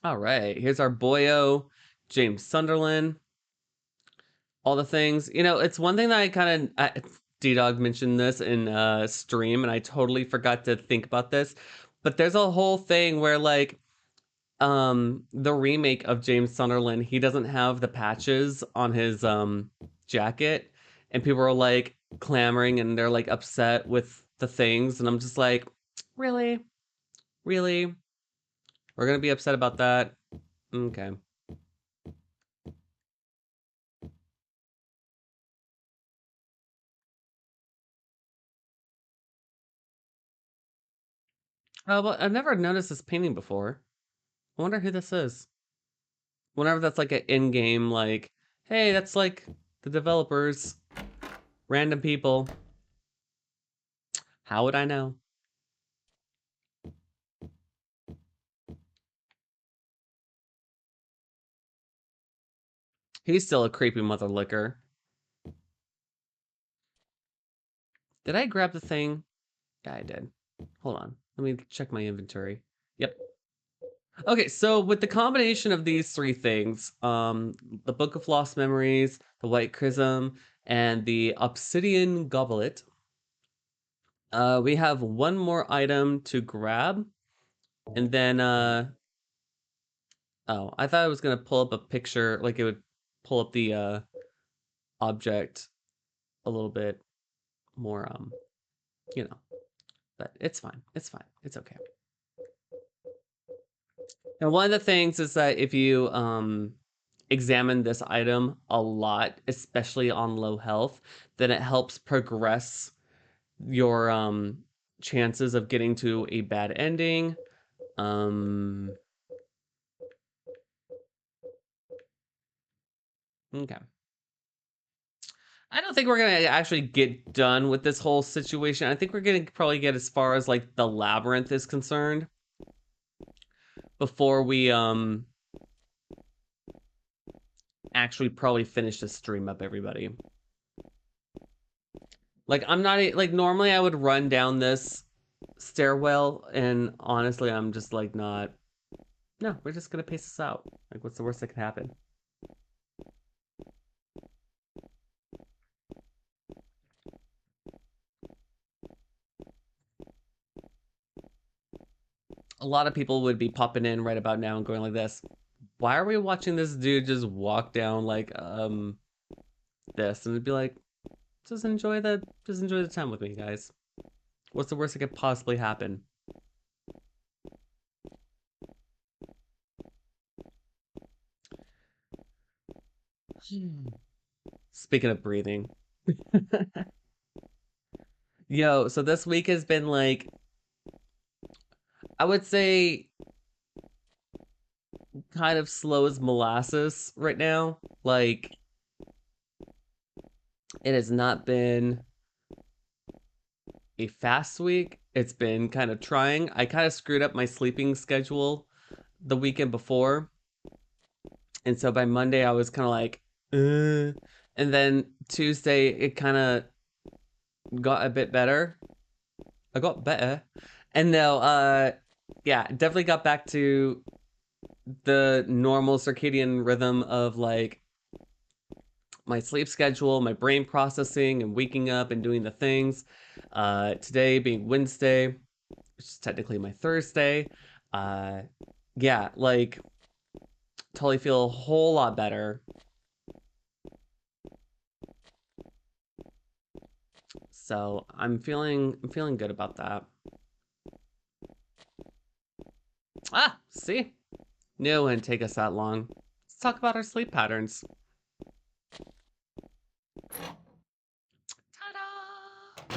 All right, here's our boyo, James Sunderland. All the things. You know, it's one thing that I kind of D-Dog mentioned this in stream, and I totally forgot to think about this. But there's a whole thing where like the remake of James Sunderland, he doesn't have the patches on his jacket, and people are like clamoring and they're like upset with the things, and I'm just like, really? Really? We're gonna be upset about that? Okay. Oh, well, I've never noticed this painting before. I wonder who this is. Whenever that's like an in-game, like, hey, that's like the developers, random people. How would I know? He's still a creepy mother licker. Did I grab the thing? Yeah, I did. Hold on. Let me check my inventory. Yep. Okay, so with the combination of these three things, the Book of Lost Memories, the White Chrism, and the Obsidian Goblet, we have one more item to grab, and then oh, I thought I was gonna pull up a picture, like it would pull up the object a little bit more, you know, but it's fine. It's fine. It's okay. And one of the things is that if you examine this item a lot, especially on low health, then it helps progress your chances of getting to a bad ending. Okay. I don't think we're gonna actually get done with this whole situation. I think we're gonna probably get as far as like the labyrinth is concerned before we actually probably finish the stream up, everybody. Like I'm not like normally I would run down this stairwell, and honestly I'm just like not. No, we're just gonna pace this out. Like what's the worst that could happen? A lot of people would be popping in right about now and going like this. Why are we watching this dude just walk down like this? And it'd be like, just enjoy the time with me, guys. What's the worst that could possibly happen? Speaking of breathing. Yo, so this week has been like, I would say kind of slow as molasses right now. Like, it has not been a fast week. It's been kind of trying. I kind of screwed up my sleeping schedule the weekend before. And so by Monday, I was kind of like, and then Tuesday, it kind of got a bit better. I got better. And now, yeah, definitely got back to the normal circadian rhythm of like my sleep schedule, my brain processing, and waking up and doing the things. Today being Wednesday, which is technically my Thursday. Yeah, like totally feel a whole lot better. So I'm feeling good about that. Ah, see? Knew it wouldn't take us that long. Let's talk about our sleep patterns. Ta-da!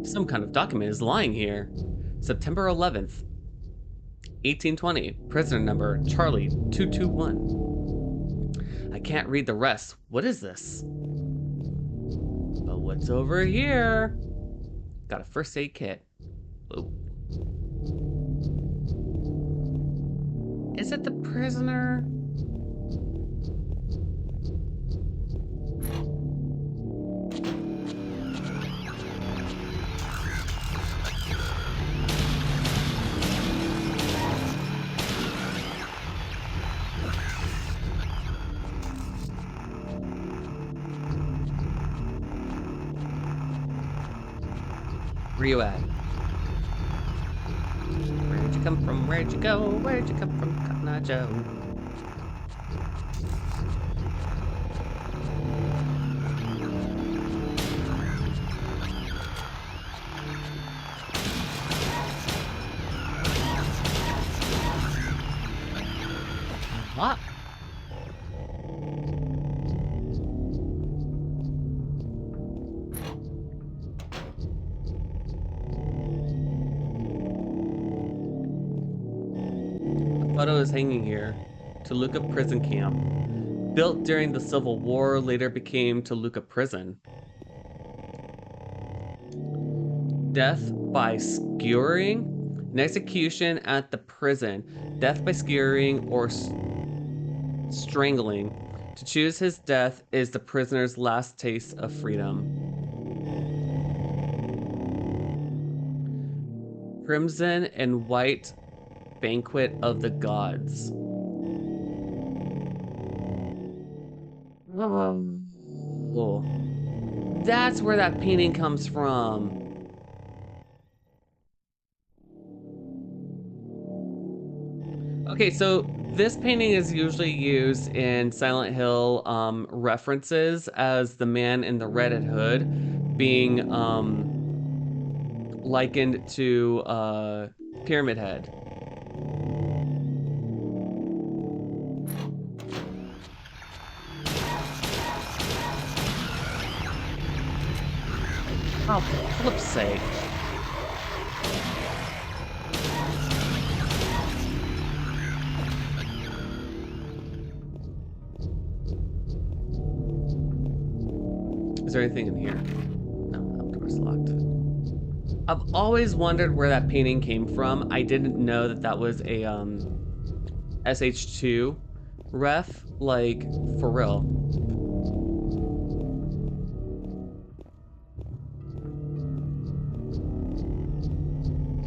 Some kind of document is lying here. September 11th, 1820. Prisoner number Charlie 221. I can't read the rest. What is this? But what's over here? Got a first aid kit. Ooh. Is it the prisoner? Where you at? Where'd you come from? Where'd you go? Where'd you come from, Cotton Eye Joe? What? A photo is hanging here. Toluca Prison Camp. Built during the Civil War, later became Toluca Prison. Death by skewering? An execution at the prison. Death by skewering or strangling. To choose his death is the prisoner's last taste of freedom. Crimson and white banquet of the gods. Oh, that's where that painting comes from. Okay, so this painting is usually used in Silent Hill references as the man in the red hood being likened to Pyramid Head. Oh, for flip's sake. Is there anything in here? No, that door's locked. I've always wondered where that painting came from. I didn't know that that was a SH2 ref, like, for real.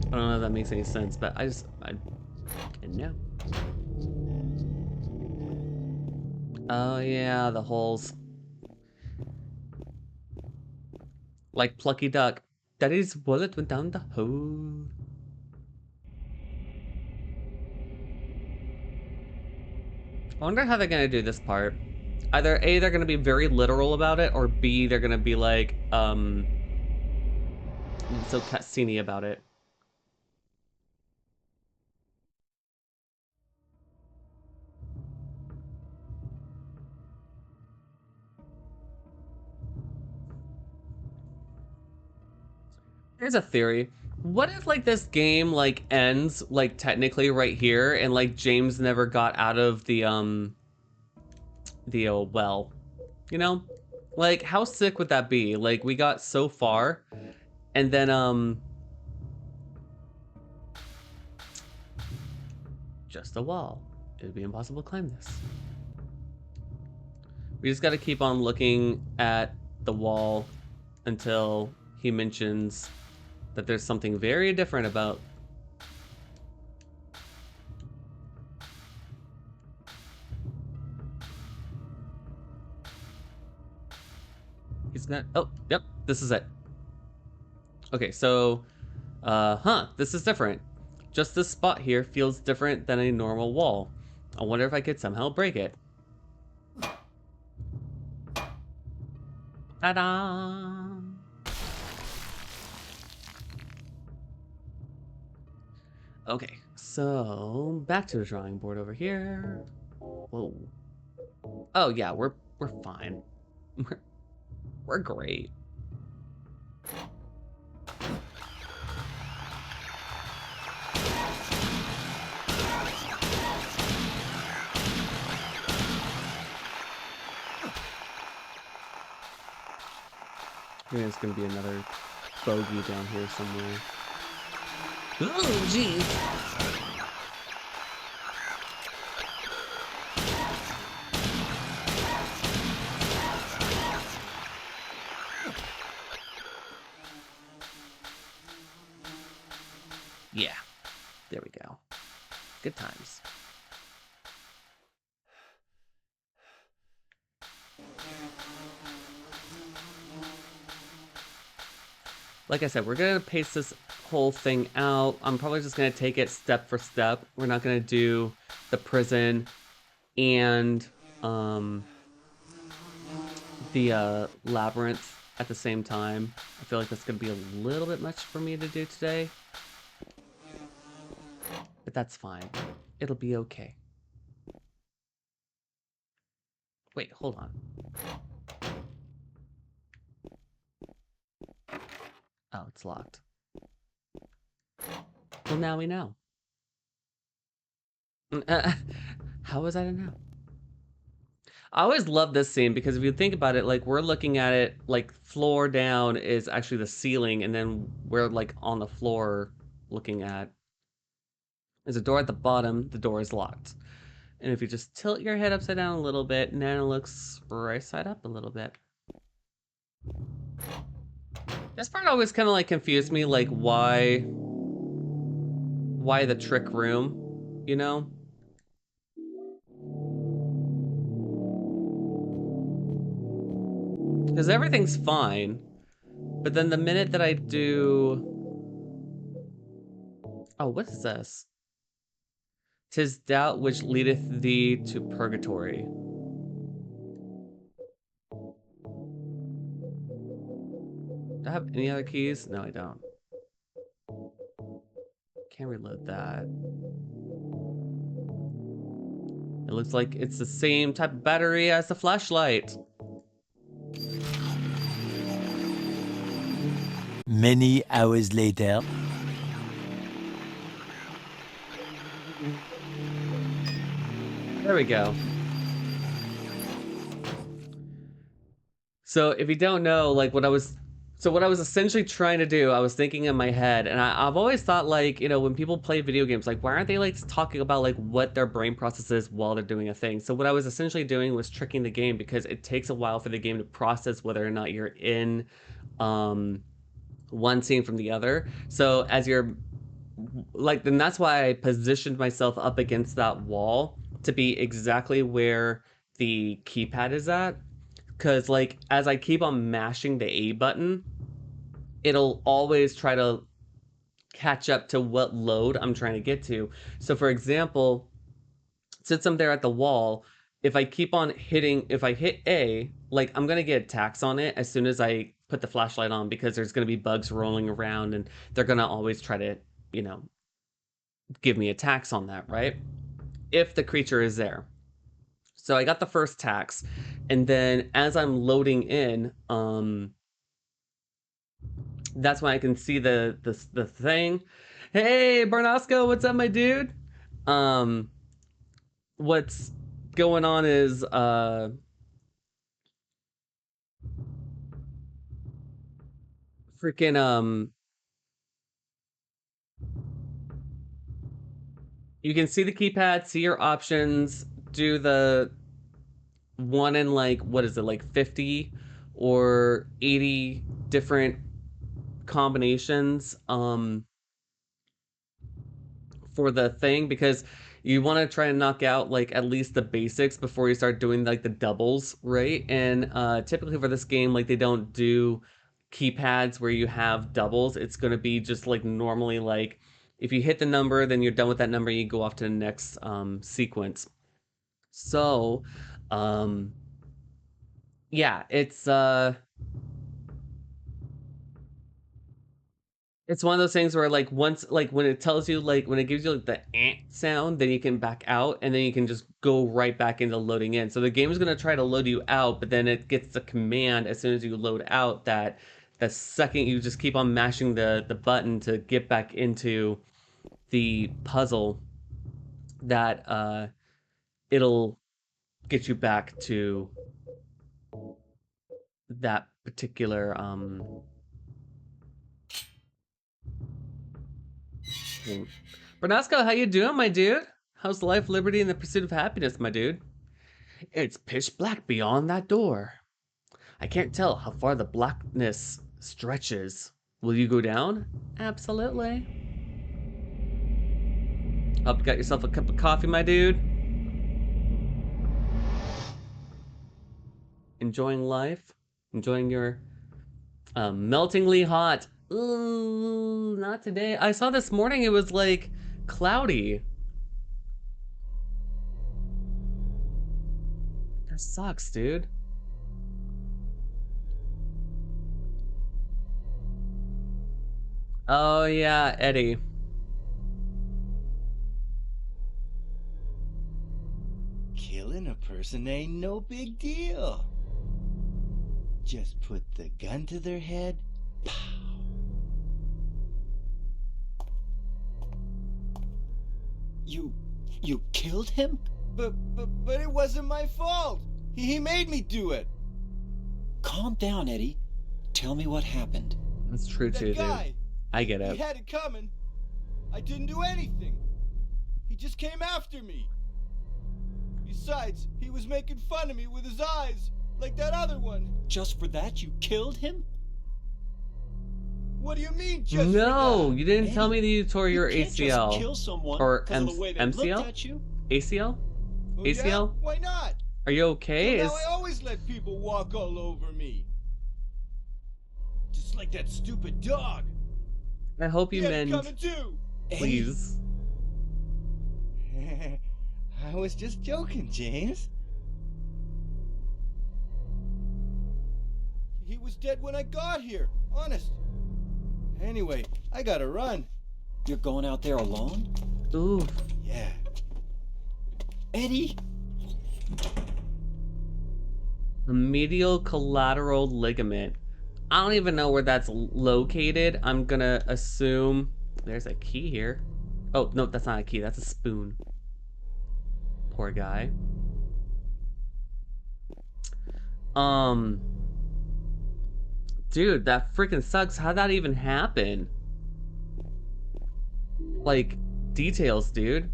I don't know if that makes any sense, but I didn't know. Oh yeah, the holes. Like Plucky Duck. Daddy's wallet went down the hole. I wonder how they're gonna do this part. Either A, they're gonna be very literal about it, or B, they're gonna be like, so cutscene-y about it. Here's a theory. What if like this game like ends like technically right here and like James never got out of the well, you know? Like how sick would that be? Like we got so far and then just a wall. It would be impossible to climb this. We just got to keep on looking at the wall until he mentions that there's something very different about. He's not. Oh, yep, this is it. Okay, so, this is different. Just this spot here feels different than a normal wall. I wonder if I could somehow break it. Ta-da! Okay, so back to the drawing board over here. Whoa. Oh yeah, we're fine. We're great. I think there's gonna be another bogey down here somewhere. Oh, jeez. Yeah, there we go. Good times. like I said, we're gonna pace this whole thing out. I'm probably just gonna take it step for step. We're not gonna do the prison and um the labyrinth at the same time. I feel like that's gonna be a little bit much for me to do today, but that's fine. It'll be okay. Wait, hold on. Oh, it's locked. Well, now we know. How was I to know? I always love this scene because if you think about it, like we're looking at it like floor down is actually the ceiling, and then we're like on the floor looking at. There's a door at the bottom, the door is locked. And if you just tilt your head upside down a little bit, now it looks right side up a little bit. This part always kind of like confused me, like why the trick room, you know? Because everything's fine, but then the minute that I do, oh, what is this? 'Tis doubt which leadeth thee to purgatory. Do I have any other keys? No, I don't. Can't reload that. It looks like it's the same type of battery as the flashlight. Many hours later. There we go. So if you don't know, like what I was essentially trying to do, I was thinking in my head, and I've always thought like, you know, when people play video games, like why aren't they like talking about like what their brain processes while they're doing a thing? So what I was essentially doing was tricking the game because it takes a while for the game to process whether or not you're in one scene from the other. So as you're like, then that's why I positioned myself up against that wall to be exactly where the keypad is at. Because, like, as I keep on mashing the A button, it'll always try to catch up to what load I'm trying to get to. So, for example, since I'm there at the wall, if I keep on hitting, if I hit A, like, I'm going to get attacks on it as soon as I put the flashlight on because there's going to be bugs rolling around and they're going to always try to, you know, give me attacks on that, right? If the creature is there. So I got the first tax, and then as I'm loading in, that's when I can see the thing. Hey, Barnosco, what's up, my dude? Um, what's going on is freaking you can see the keypad, see your options, do the one in like what is it, like 50 or 80 different combinations for the thing because you want to try and knock out like at least the basics before you start doing like the doubles, right? And typically for this game, like they don't do keypads where you have doubles. It's going to be just like normally like if you hit the number, then you're done with that number, you go off to the next sequence. So, um, yeah, it's one of those things where like once like when it tells you like when it gives you like the sound, then you can back out and then you can just go right back into loading in. So the game is gonna try to load you out, but then it gets the command as soon as you load out that the second you just keep on mashing the button to get back into the puzzle, that it'll get you back to that particular thing. Bernasco, how you doing, my dude? How's life, liberty, and the pursuit of happiness, my dude? It's pitch black beyond that door. I can't tell how far the blackness stretches. Will you go down? Absolutely. Hope you got yourself a cup of coffee, my dude. Enjoying life. Enjoying your meltingly hot Ooh, not today. I saw this morning it was like cloudy. That sucks, dude. Oh yeah, Eddie. Killing a person ain't no big deal. Just put the gun to their head. Pow. You killed him? But it wasn't my fault. He made me do it. Calm down, Eddie. Tell me what happened. That's true too, That guy. dude. I get He it. had it coming. I didn't do anything. He just came after me. Besides, he was making fun of me with his eyes, like that other one. Just for that, you killed him? What do you mean, just No, for that? you didn't tell me that you tore your you can't ACL. just kill someone Or because of the way they MCL? looked at you. ACL? Oh, ACL? yeah? Why not? Are you okay? Till now, I always let people walk all over me. Just like that stupid dog. I hope He you had it mend, coming too. please. I was just joking, James. He was dead when I got here, honest. Anyway, I gotta run. You're going out there alone? Ooh. Yeah. Eddie? A medial collateral ligament. I don't even know where that's located. I'm gonna assume there's a key here. Oh, no, that's not a key. That's a spoon. Poor guy. Um, dude, that freaking sucks. How'd that even happen? Like, details, dude.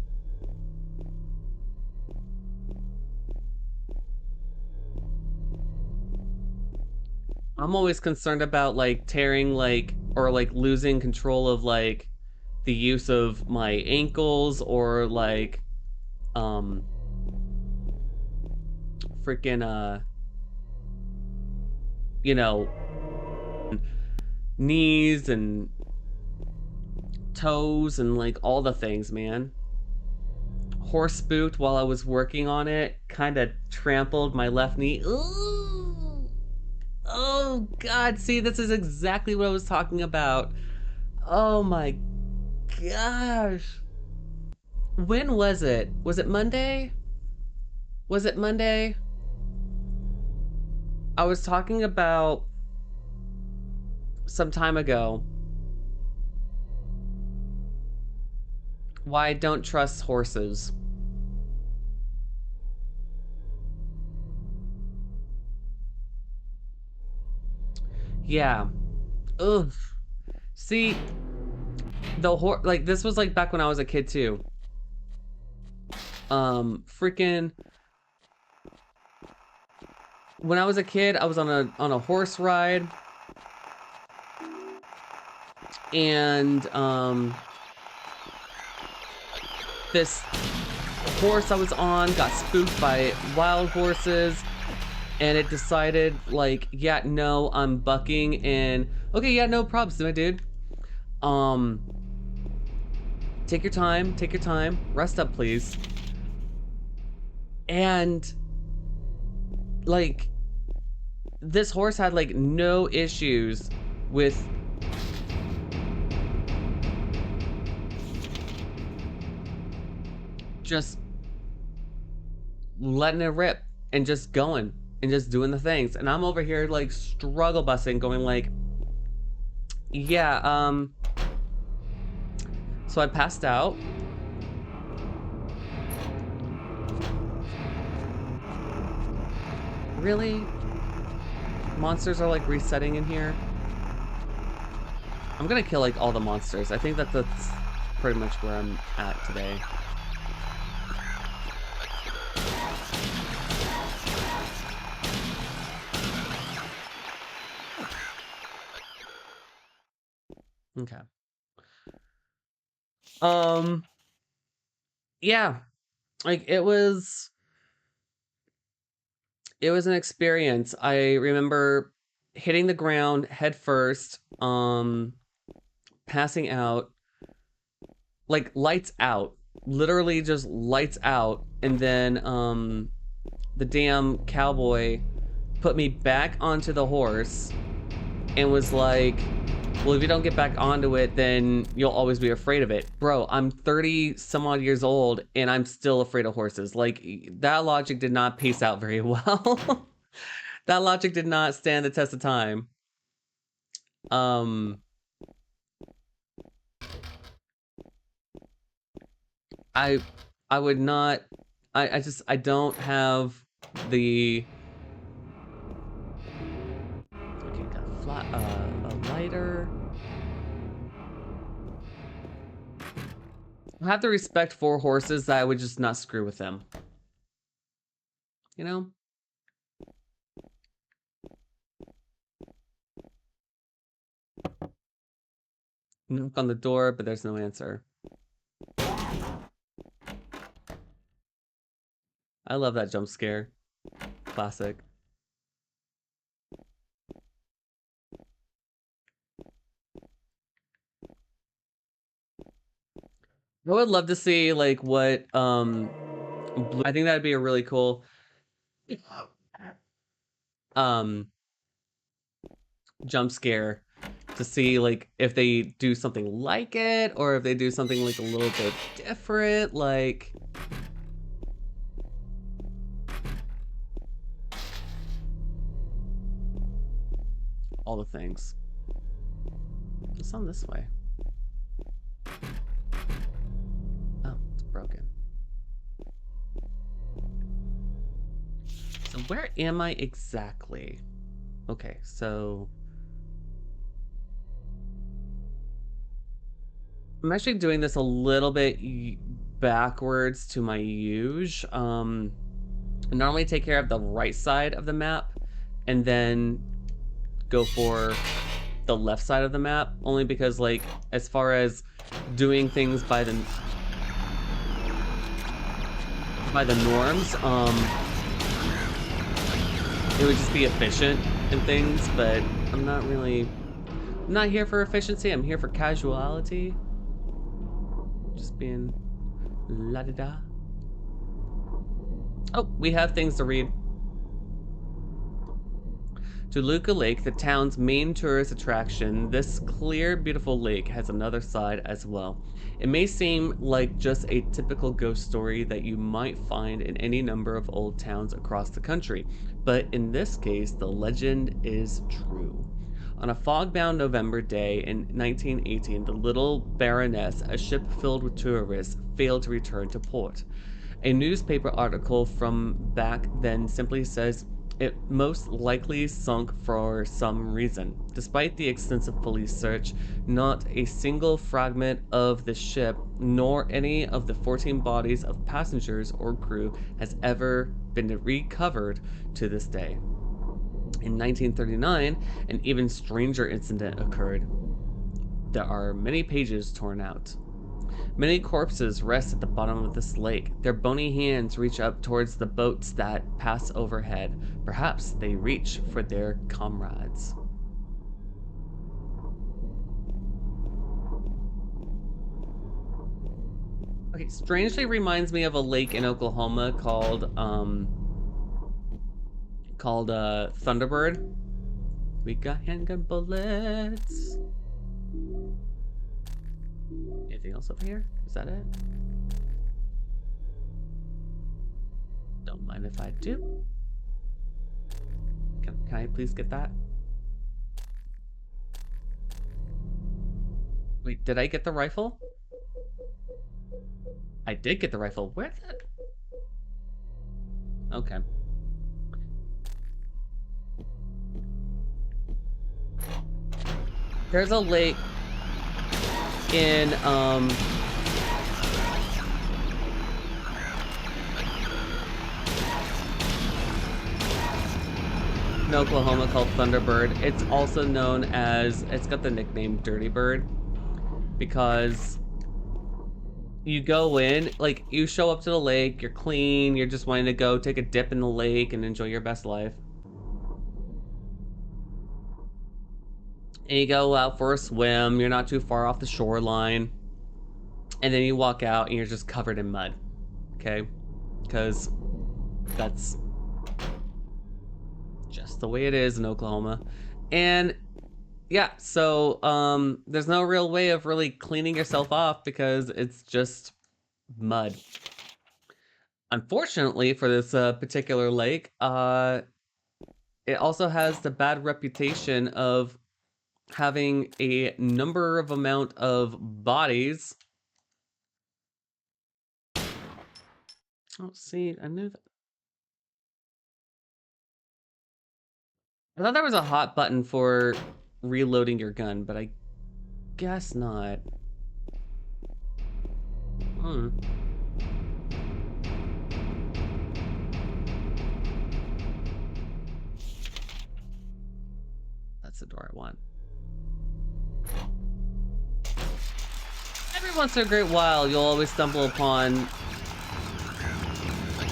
I'm always concerned about like tearing like or like losing control of like the use of my ankles or like um freaking you know, knees and toes and like all the things, man. Horse spooked while I was working on it, kind of trampled my left knee. Ooh. Oh god, see, this is exactly what I was talking about. Oh my gosh. When was it? Was it Monday? Was it Monday? I was talking about some time ago why I don't trust horses. Yeah. Ugh. See, the like this was like back when I was a kid too. Freaking when I was a kid, I was on a horse ride and this horse I was on got spooked by wild horses and it decided like, yeah, no, I'm bucking and okay, yeah, no problems, my dude. Take your time, rest up, please. And like this horse had like no issues with just letting it rip and just going and just doing the things. And I'm over here like struggle busting, going like, yeah, so I passed out. Really? Monsters are like resetting in here. I'm gonna kill like all the monsters. I think that's pretty much where I'm at today. Okay. Yeah, like it was an experience. I remember hitting the ground head first, passing out, like lights out, literally just lights out. And then the damn cowboy put me back onto the horse and was like, well, if you don't get back onto it, then you'll always be afraid of it. Bro, I'm 30 some odd years old and I'm still afraid of horses. Like, that logic did not pace out very well. That logic did not stand the test of time. I would not, I don't have the, okay, got a lighter. I have the respect for horses that I would just not screw with them. You know? Knock on the door, but there's no answer. I love that jump scare. Classic. I would love to see like what I think that'd be a really cool jump scare to see like if they do something like it or if they do something like a little bit different, like all the things. It's on this way. Oh, it's broken. So where am I exactly? Okay, so I'm actually doing this a little bit backwards to my usual. I normally take care of the right side of the map and then go for the left side of the map, only because like as far as doing things by the norms, it would just be efficient and things, but I'm not here for efficiency. I'm here for casuality. Just being la-da-da. Oh, we have things to read. Toluca Lake, the town's main tourist attraction, this clear, beautiful lake has another side as well. It may seem like just a typical ghost story that you might find in any number of old towns across the country, but in this case, the legend is true. On a fog-bound November day in 1918, the Little Baroness, a ship filled with tourists, failed to return to port. A newspaper article from back then simply says it most likely sunk for some reason. Despite the extensive police search, not a single fragment of the ship, nor any of the 14 bodies of passengers or crew has ever been recovered to this day. In 1939, an even stranger incident occurred. There are many pages torn out. Many corpses rest at the bottom of this lake. Their bony hands reach up towards the boats that pass overhead. Perhaps they reach for their comrades. Okay, strangely reminds me of a lake in Oklahoma called Thunderbird. We got handgun bullets. Anything else over here? Is that it? Don't mind if I do. Can I please get that? Wait, did I get the rifle? I did get the rifle. Where's it? Okay. There's a lake in Oklahoma called Thunderbird. It's also known as, it's got the nickname Dirty Bird because you go in, like you show up to the lake, you're clean, you're just wanting to go take a dip in the lake and enjoy your best life. And you go out for a swim. You're not too far off the shoreline. And then you walk out and you're just covered in mud. Okay? Because that's just the way it is in Oklahoma. And yeah, so there's no real way of really cleaning yourself off because it's just mud. Unfortunately for this particular lake, it also has the bad reputation of having a number of amount of bodies. Oh, see, I knew that. I thought there was a hot button for reloading your gun, but I guess not. Hmm. That's the door I want. Every once in a great while, you'll always stumble upon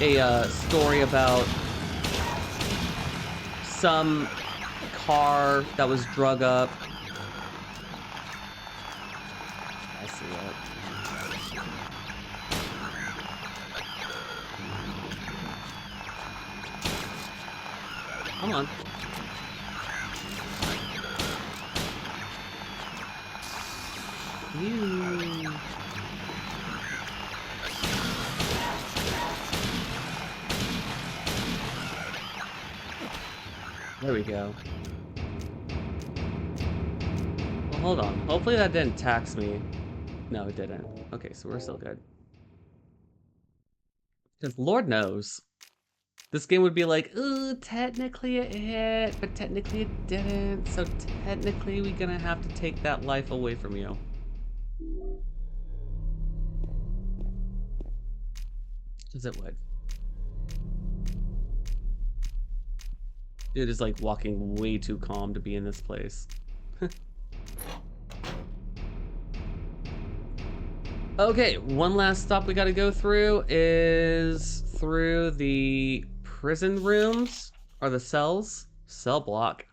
a story about some car that was drug up. I see it. Come on. You. There we go. Well, hold on. Hopefully that didn't tax me. No, it didn't. Okay, so we're still good. Because Lord knows, this game would be like, ooh, technically it hit, but technically it didn't. So technically we're gonna have to take that life away from you. Because it would. Dude is like walking way too calm to be in this place. Okay, one last stop we gotta go through is through the prison rooms, or the cells. Cell block.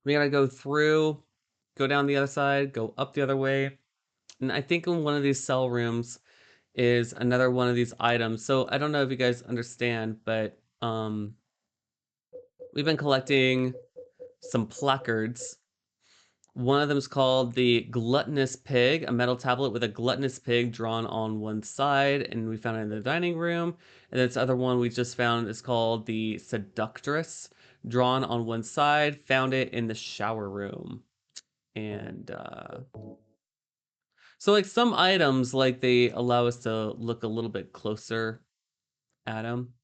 We gotta go through, go down the other side, go up the other way. And I think in one of these cell rooms is another one of these items. So I don't know if you guys understand, but we've been collecting some placards. One of them is called the Gluttonous Pig, a metal tablet with a gluttonous pig drawn on one side, and we found it in the dining room. And this other one we just found is called the Seductress, drawn on one side, found it in the shower room. And so like some items, like they allow us to look a little bit closer at them.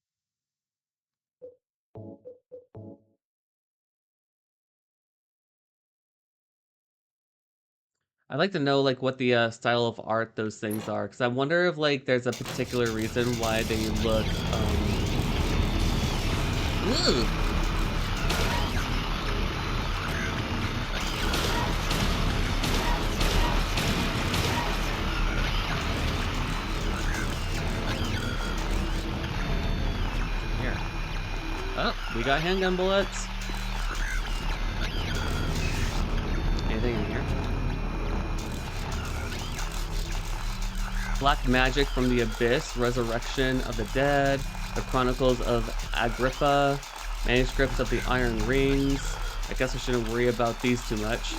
I'd like to know like what the style of art those things are, because I wonder if like there's a particular reason why they look Ugh. Here. Oh, we got handgun bullets. Anything in here? Black Magic from the Abyss, Resurrection of the Dead, The Chronicles of Agrippa, Manuscripts of the Iron Rings. I guess I shouldn't worry about these too much.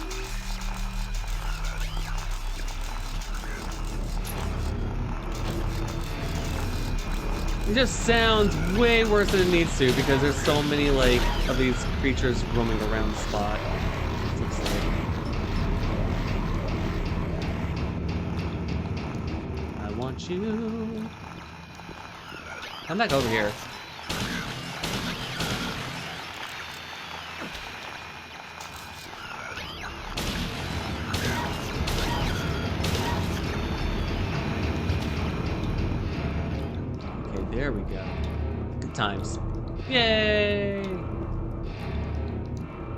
It just sounds way worse than it needs to because there's so many like of these creatures roaming around the spot. It looks like. Want you. Come back over here. Okay, there we go. Good times. Yay!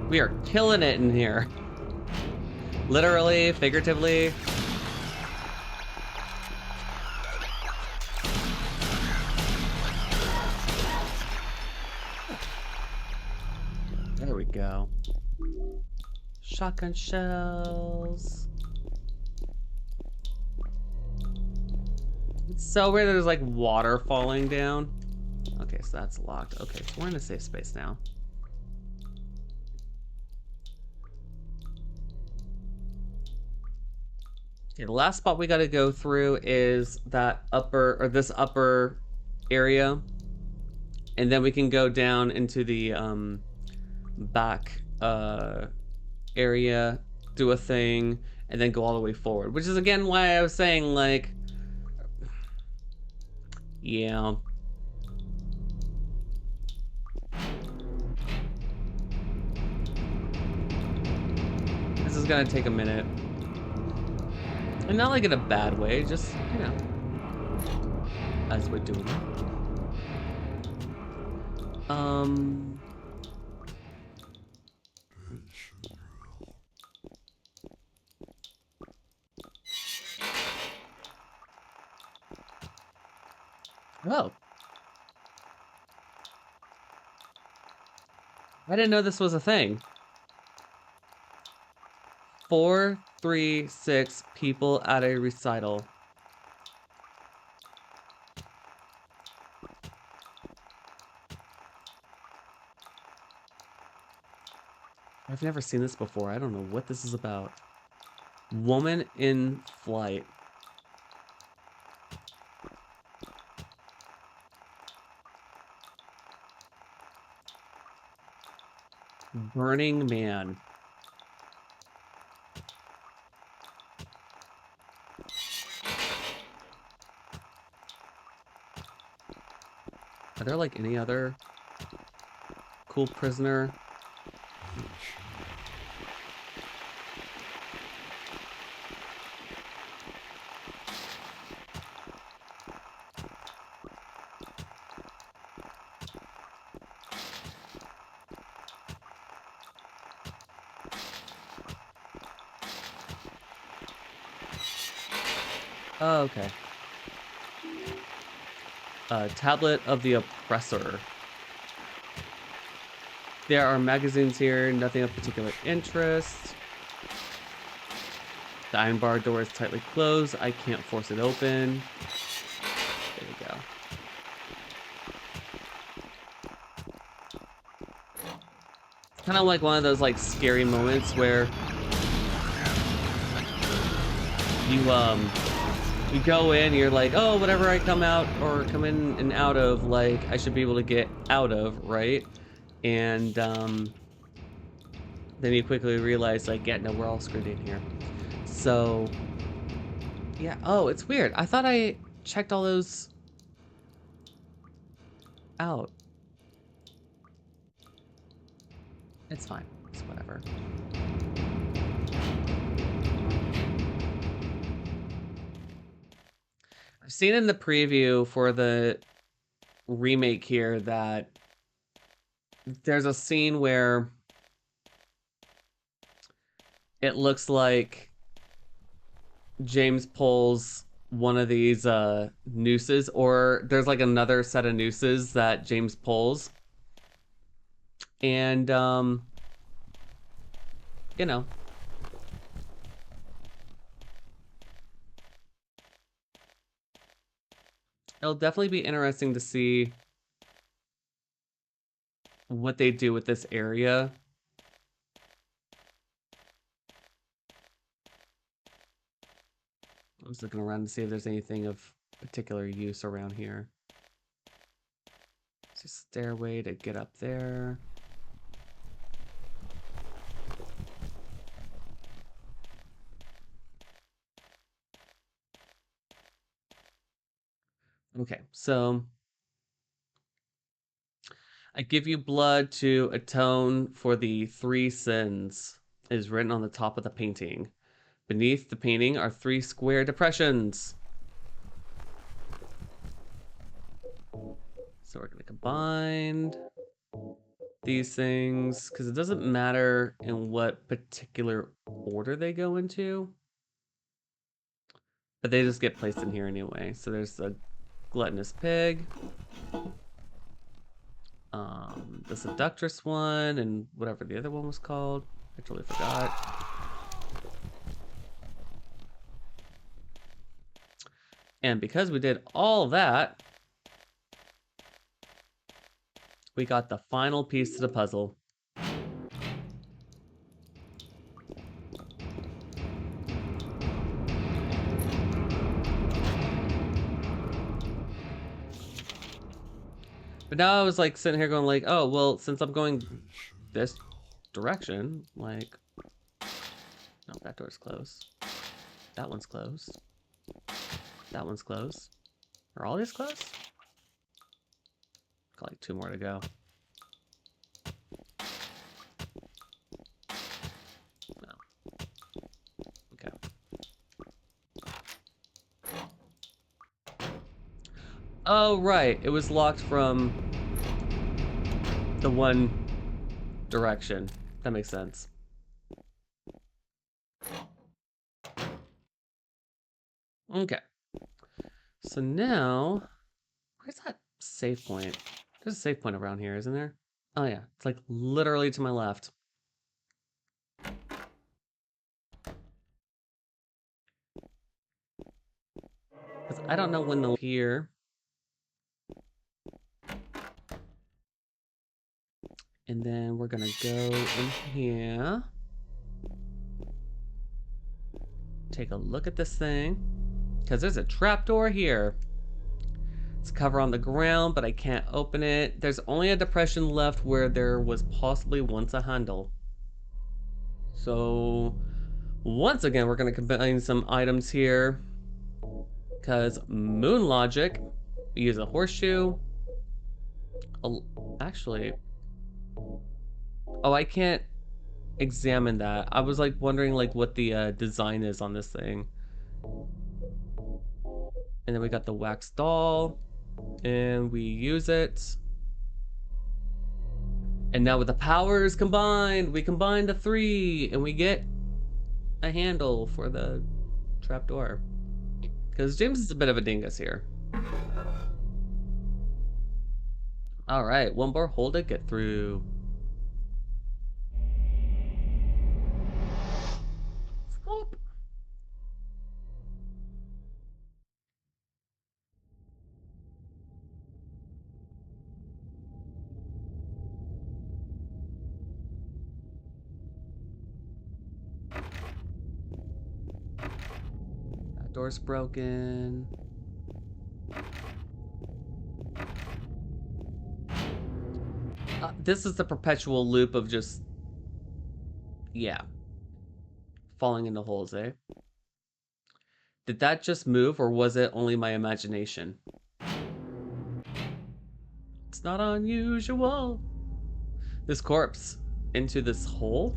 We are killing it in here. Literally, figuratively. go. Shotgun shells. It's so weird there's like water falling down. Okay, so that's locked. Okay, so we're in a safe space now. Okay, the last spot we gotta go through is that this upper area. And then we can go down into the back area, do a thing, and then go all the way forward. Which is again why I was saying, like, yeah. This is gonna take a minute. And not like in a bad way, just, you know, as we're doing it. Oh. I didn't know this was a thing. 4, 3, 6 people at a recital. I've never seen this before. I don't know what this is about. Woman in flight. Burning Man. Are there like any other cool prisoner? Oh, okay. Tablet of the Oppressor. There are magazines here, nothing of particular interest. The iron bar door is tightly closed. I can't force it open. There we go. It's kind of like one of those like scary moments where you go in, you're like, oh, whatever I come out or come in and out of, like, I should be able to get out of, right? And then you quickly realize, like, yeah, no, we're all screwed in here. So, yeah. Oh, it's weird. I thought I checked all those out. It's fine. It's whatever. I've seen in the preview for the remake here that there's a scene where it looks like James pulls one of these nooses, or there's like another set of nooses that James pulls. And you know, it'll definitely be interesting to see what they do with this area. I was looking around to see if there's anything of particular use around here. It's a stairway to get up there. Okay, so I give you blood to atone for the 3 sins, is written on the top of the painting. Beneath the painting are 3 square depressions. So we're going to combine these things, because it doesn't matter in what particular order they go into. But they just get placed in here anyway. So there's the gluttonous pig. the seductress one and whatever the other one was called. I totally forgot. And because we did all that, we got the final piece to the puzzle. But now I was like sitting here going like, oh, well, since I'm going this direction, like, no, that door's closed. That one's closed. That one's closed. Are all these closed? Got like 2 more to go. No. Okay. Oh, right. It was locked from the one direction. That makes sense. Okay. So now, where's that save point? There's a save point around here, isn't there? Oh yeah, it's like literally to my left. Because I don't know when they'll appear. And then we're gonna go in here. Take a look at this thing. Because there's a trapdoor here. It's cover on the ground, but I can't open it. There's only a depression left where there was possibly once a handle. So, once again, we're gonna combine some items here. Because moon logic, use a horseshoe. Actually, oh, I can't examine that. I was like wondering like what the design is on this thing. And then we got the wax doll, and we use it. And now with the powers combined, we combine the 3, and we get a handle for the trapdoor. Because James is a bit of a dingus here. All right, one more hole to get through. Whoop. That door's broken. This is the perpetual loop of just, yeah, falling into holes, eh? Did that just move, or was it only my imagination? It's not unusual. This corpse into this hole?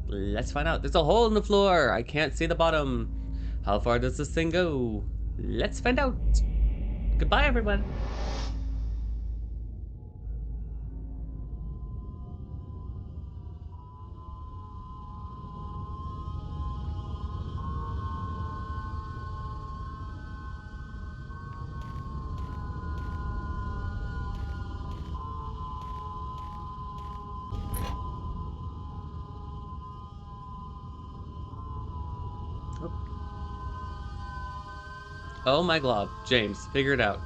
Let's find out. There's a hole in the floor. I can't see the bottom. How far does this thing go? Let's find out. Goodbye, everyone. Oh my glob. James, figure it out.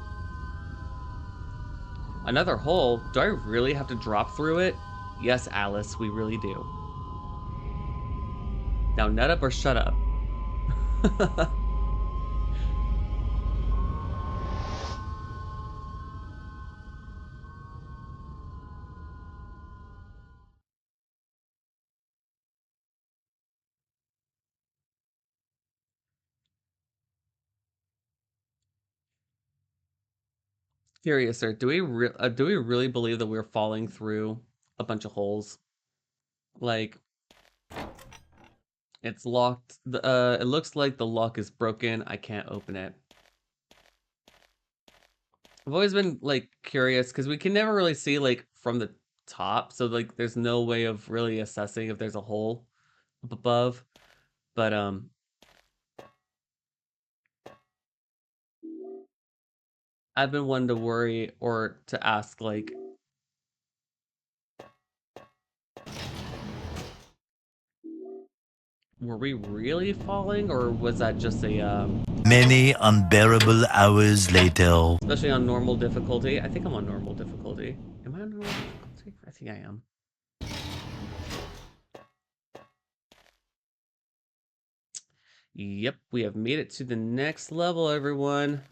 Another hole? Do I really have to drop through it? Yes, Alice, we really do. Now nut up or shut up. Curious, sir. Do we really believe that we're falling through a bunch of holes? Like, it's locked. It looks like the lock is broken. I can't open it. I've always been like curious because we can never really see like from the top, so like there's no way of really assessing if there's a hole up above. But I've been one to worry or to ask like Were we really falling, or was that just a Many unbearable hours later. especially on normal difficulty? I think I'm on normal difficulty. Am I on normal difficulty? I think I am. Yep, we have made it to the next level, everyone.